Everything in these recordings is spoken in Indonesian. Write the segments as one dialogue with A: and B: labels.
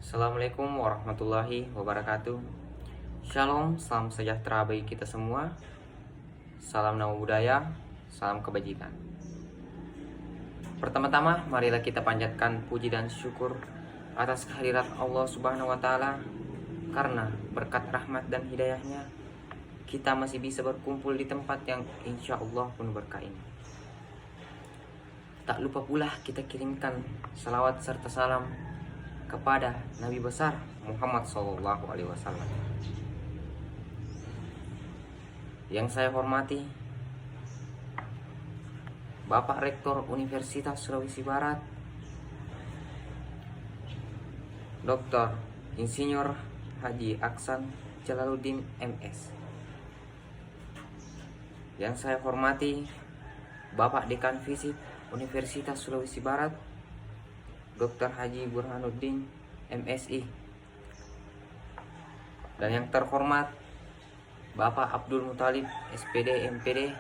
A: Assalamualaikum warahmatullahi wabarakatuh. Shalom, salam sejahtera bagi kita semua. Salam nama budaya, salam kebajikan. Pertama-tama, marilah kita panjatkan puji dan syukur atas kehadirat Allah Subhanahu wa Ta'ala, karena berkat rahmat dan hidayahnya kita masih bisa berkumpul di tempat yang insya Allah penuh berkah ini. Tak lupa pula kita kirimkan salawat serta salam kepada Nabi besar Muhammad SAW. Yang saya hormati Bapak Rektor Universitas Sulawesi Barat, Dr. Insinyur Haji Aksan Jalaluddin MS. Yang saya hormati Bapak Dekan Fisip Universitas Sulawesi Barat, Dr. Haji Burhanuddin MSI. Dan yang terhormat Bapak Abdul Muthalib SPD MPD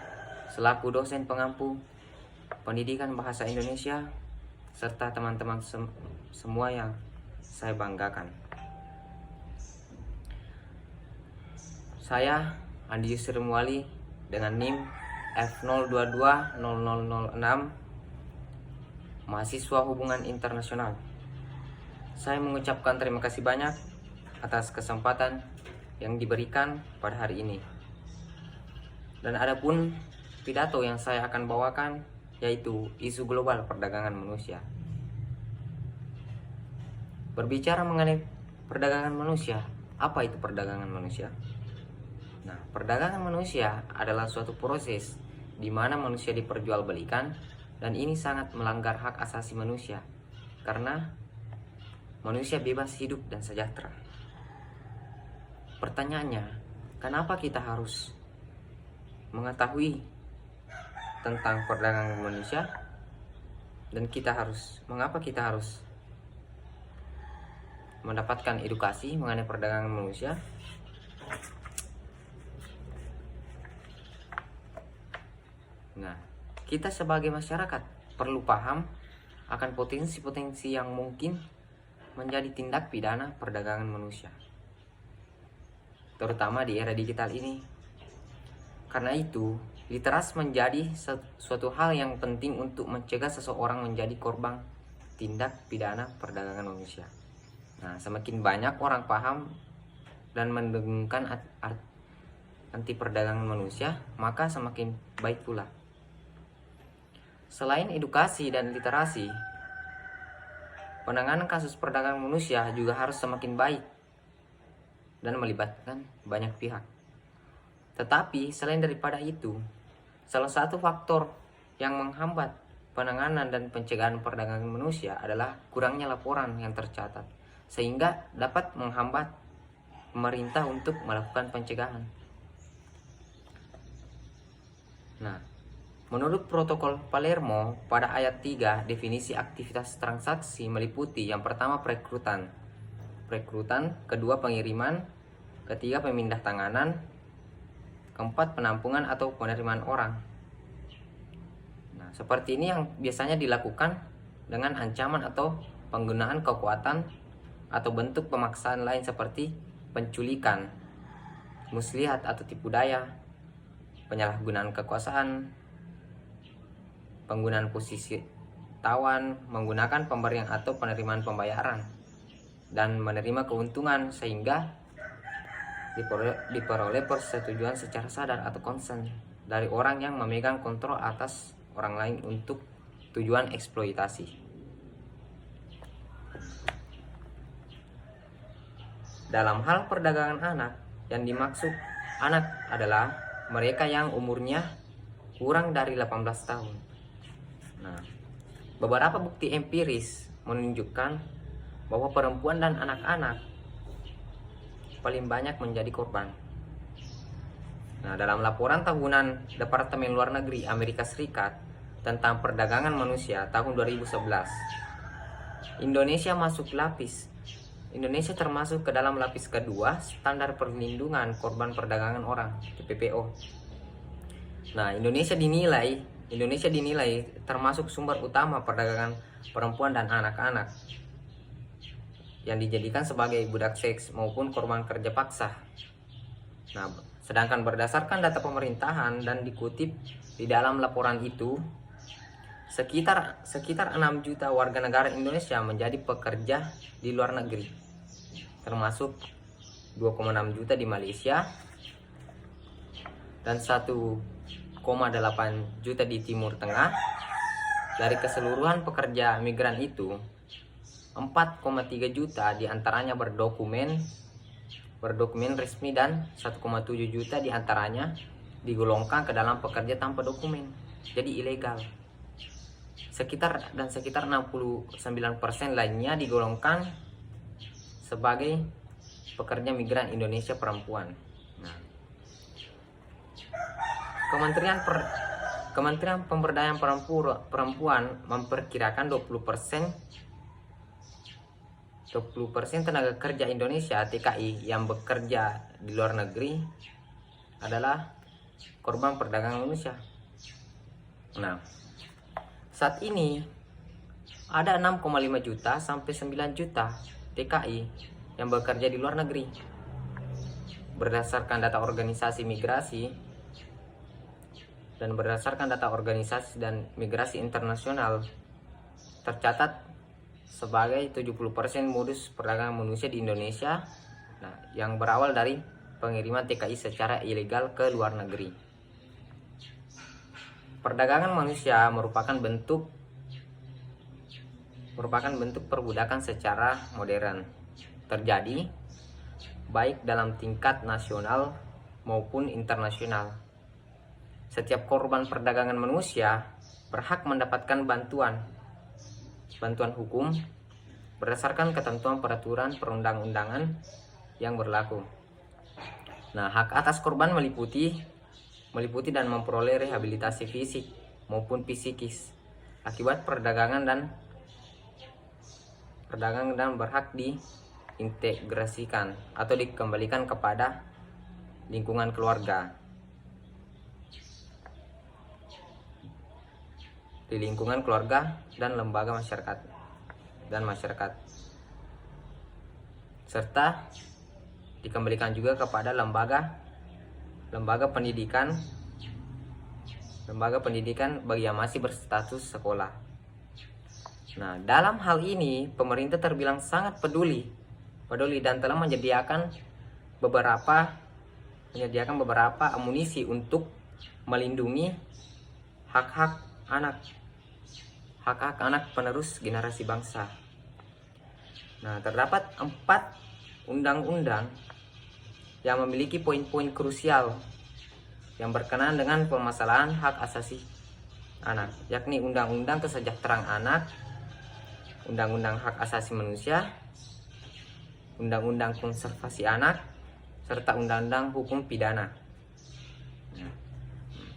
A: selaku dosen pengampu pendidikan bahasa Indonesia, serta teman-teman semua yang saya banggakan. Saya Andi Yusri Muali dengan NIM F02200006, mahasiswa hubungan internasional. Saya mengucapkan terima kasih banyak atas kesempatan yang diberikan pada hari ini. Dan adapun pidato yang saya akan bawakan yaitu isu global perdagangan manusia. Berbicara mengenai perdagangan manusia, apa itu perdagangan manusia? Nah, perdagangan manusia adalah suatu proses di mana manusia diperjualbelikan, dan ini sangat melanggar hak asasi manusia karena manusia bebas hidup dan sejahtera. Pertanyaannya, kenapa kita harus mengetahui tentang perdagangan manusia, dan mengapa kita harus mendapatkan edukasi mengenai perdagangan manusia? Nah, kita sebagai masyarakat perlu paham akan potensi-potensi yang mungkin menjadi tindak pidana perdagangan manusia, terutama di era digital ini. Karena itu, literasi menjadi suatu hal yang penting untuk mencegah seseorang menjadi korban tindak pidana perdagangan manusia. Nah, semakin banyak orang paham dan mendengungkan anti perdagangan manusia, maka semakin baik pula. Selain edukasi dan literasi, penanganan kasus perdagangan manusia juga harus semakin baik dan melibatkan banyak pihak. Tetapi selain daripada itu, salah satu faktor yang menghambat penanganan dan pencegahan perdagangan manusia adalah kurangnya laporan yang tercatat, sehingga dapat menghambat pemerintah untuk melakukan pencegahan. Nah, menurut Protokol Palermo, pada ayat 3, definisi aktivitas transaksi meliputi yang pertama perekrutan, kedua pengiriman, ketiga pemindah tanganan, keempat penampungan atau penerimaan orang. Nah, seperti ini yang biasanya dilakukan dengan ancaman atau penggunaan kekuatan atau bentuk pemaksaan lain seperti penculikan, muslihat atau tipu daya, penyalahgunaan kekuasaan, penggunaan posisi tawan, menggunakan pemberian atau penerimaan pembayaran, dan menerima keuntungan sehingga diperoleh persetujuan secara sadar atau konsen dari orang yang memegang kontrol atas orang lain untuk tujuan eksploitasi. Dalam hal perdagangan anak, yang dimaksud anak adalah mereka yang umurnya kurang dari 18 tahun. Nah, beberapa bukti empiris menunjukkan bahwa perempuan dan anak-anak paling banyak menjadi korban. Nah, dalam laporan tahunan Departemen Luar Negeri Amerika Serikat tentang perdagangan manusia tahun 2011, Indonesia termasuk ke dalam lapis kedua standar perlindungan korban perdagangan orang (TPPO). Nah, Indonesia dinilai termasuk sumber utama perdagangan perempuan dan anak-anak yang dijadikan sebagai budak seks maupun korban kerja paksa. Nah, sedangkan berdasarkan data pemerintahan dan dikutip di dalam laporan itu, sekitar 6 juta warga negara Indonesia menjadi pekerja di luar negeri, termasuk 2,6 juta di Malaysia dan 1,8 juta di Timur Tengah. Dari keseluruhan pekerja migran itu, 4,3 juta diantaranya berdokumen resmi dan 1,7 juta diantaranya digolongkan ke dalam pekerja tanpa dokumen, jadi ilegal. Sekitar 69% lainnya digolongkan sebagai pekerja migran Indonesia perempuan. Nah, Kementerian Pemberdayaan Perempuan memperkirakan 20% tenaga kerja Indonesia TKI yang bekerja di luar negeri adalah korban perdagangan manusia. Nah, saat ini ada 6,5 juta sampai 9 juta TKI yang bekerja di luar negeri. Berdasarkan data organisasi migrasi dan migrasi internasional, tercatat sebagai 70% modus perdagangan manusia di Indonesia, yang berawal dari pengiriman TKI secara ilegal ke luar negeri. Perdagangan manusia merupakan bentuk perbudakan secara modern, terjadi baik dalam tingkat nasional maupun internasional. Setiap korban perdagangan manusia berhak mendapatkan bantuan hukum berdasarkan ketentuan peraturan perundang-undangan yang berlaku. Nah, hak atas korban meliputi dan memperoleh rehabilitasi fisik maupun psikis akibat perdagangan dan berhak diintegrasikan atau dikembalikan kepada lingkungan keluarga, dan lembaga masyarakat, serta dikembalikan juga kepada lembaga pendidikan bagi yang masih berstatus sekolah. Nah, dalam hal ini pemerintah terbilang sangat peduli dan telah menyediakan beberapa amunisi untuk melindungi hak-hak anak penerus generasi bangsa. Nah, terdapat 4 undang-undang yang memiliki poin-poin krusial yang berkenaan dengan permasalahan hak asasi anak, yakni Undang-Undang Kesejahteraan Anak, Undang-Undang Hak Asasi Manusia, Undang-Undang Konservasi Anak, serta Undang-Undang Hukum Pidana.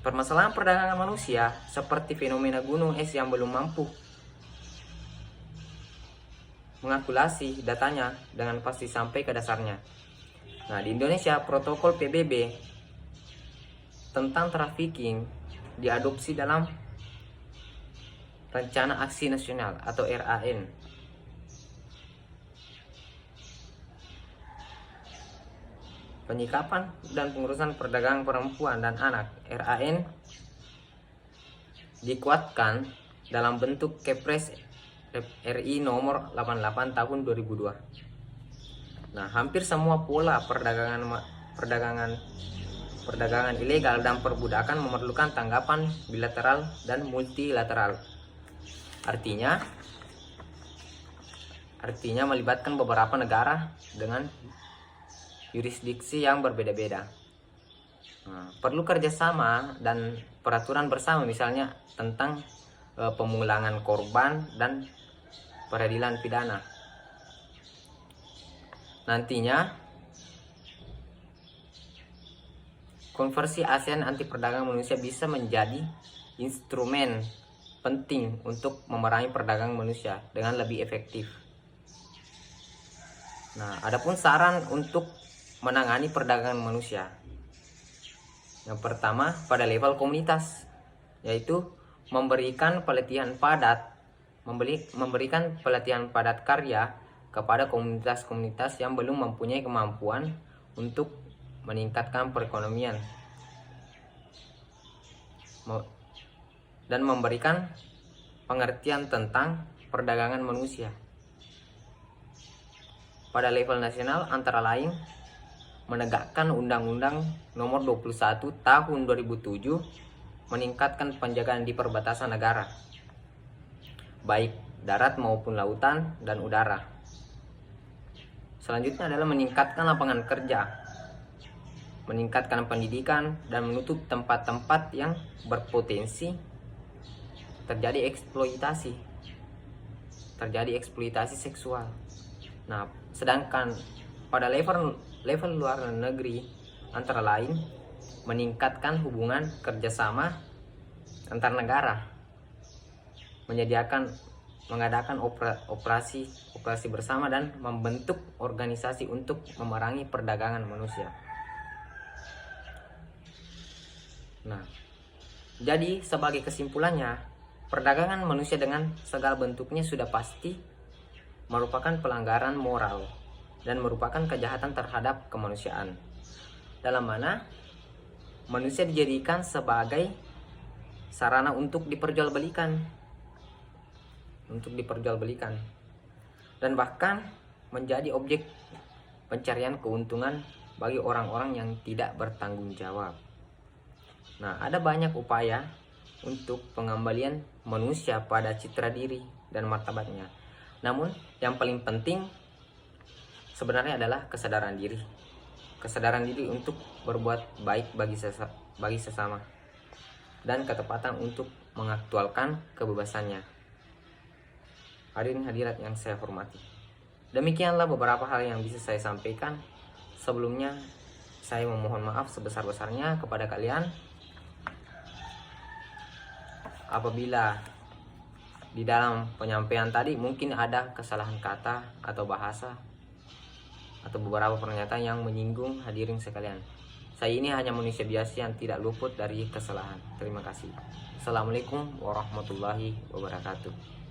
A: Permasalahan perdagangan manusia seperti fenomena gunung es yang belum mampu mengakumulasi datanya dengan pasti sampai ke dasarnya. Nah, di Indonesia protokol PBB tentang trafficking diadopsi dalam Rencana Aksi Nasional atau RAN. Penyikapan dan pengurusan perdagangan perempuan dan anak RAN dikuatkan dalam bentuk Kepres RI nomor 88 tahun 2002. Nah, hampir semua pola perdagangan ilegal dan perbudakan memerlukan tanggapan bilateral dan multilateral. Artinya melibatkan beberapa negara dengan yurisdiksi yang berbeda-beda. Nah, perlu kerjasama dan peraturan bersama, misalnya tentang pemulangan korban dan peradilan pidana. Nantinya konversi ASEAN anti perdagangan manusia bisa menjadi instrumen penting untuk memerangi perdagangan manusia dengan lebih efektif. Nah, adapun saran untuk menangani perdagangan manusia. Yang pertama, pada level komunitas, yaitu memberikan pelatihan padat karya kepada komunitas-komunitas yang belum mempunyai kemampuan untuk meningkatkan perekonomian dan memberikan pengertian tentang perdagangan manusia. Pada level nasional antara lain menegakkan Undang-Undang Nomor 21 Tahun 2007 meningkatkan penjagaan di perbatasan negara, baik darat maupun lautan dan udara. Selanjutnya adalah meningkatkan lapangan kerja, meningkatkan pendidikan, dan menutup tempat-tempat yang berpotensi terjadi eksploitasi seksual. Nah, sedangkan pada level luar negeri antara lain meningkatkan hubungan kerjasama antar negara, mengadakan operasi bersama dan membentuk organisasi untuk memerangi perdagangan manusia. Nah, jadi sebagai kesimpulannya, perdagangan manusia dengan segala bentuknya sudah pasti merupakan pelanggaran moral dan merupakan kejahatan terhadap kemanusiaan, dalam mana manusia dijadikan sebagai sarana untuk diperjualbelikan dan bahkan menjadi objek pencarian keuntungan bagi orang-orang yang tidak bertanggung jawab. Nah, ada banyak upaya untuk pengembalian manusia pada citra diri dan martabatnya. Namun, yang paling penting sebenarnya adalah kesadaran diri untuk berbuat baik bagi sesama, dan ketepatan untuk mengaktualkan kebebasannya. Hadirin hadirat yang saya hormati, demikianlah beberapa hal yang bisa saya sampaikan. Sebelumnya, saya memohon maaf sebesar-besarnya kepada kalian apabila di dalam penyampaian tadi mungkin ada kesalahan kata atau bahasa atau beberapa pernyataan yang menyinggung hadirin sekalian. Saya ini hanya manusia biasa yang tidak luput dari kesalahan. Terima kasih. Assalamualaikum warahmatullahi wabarakatuh.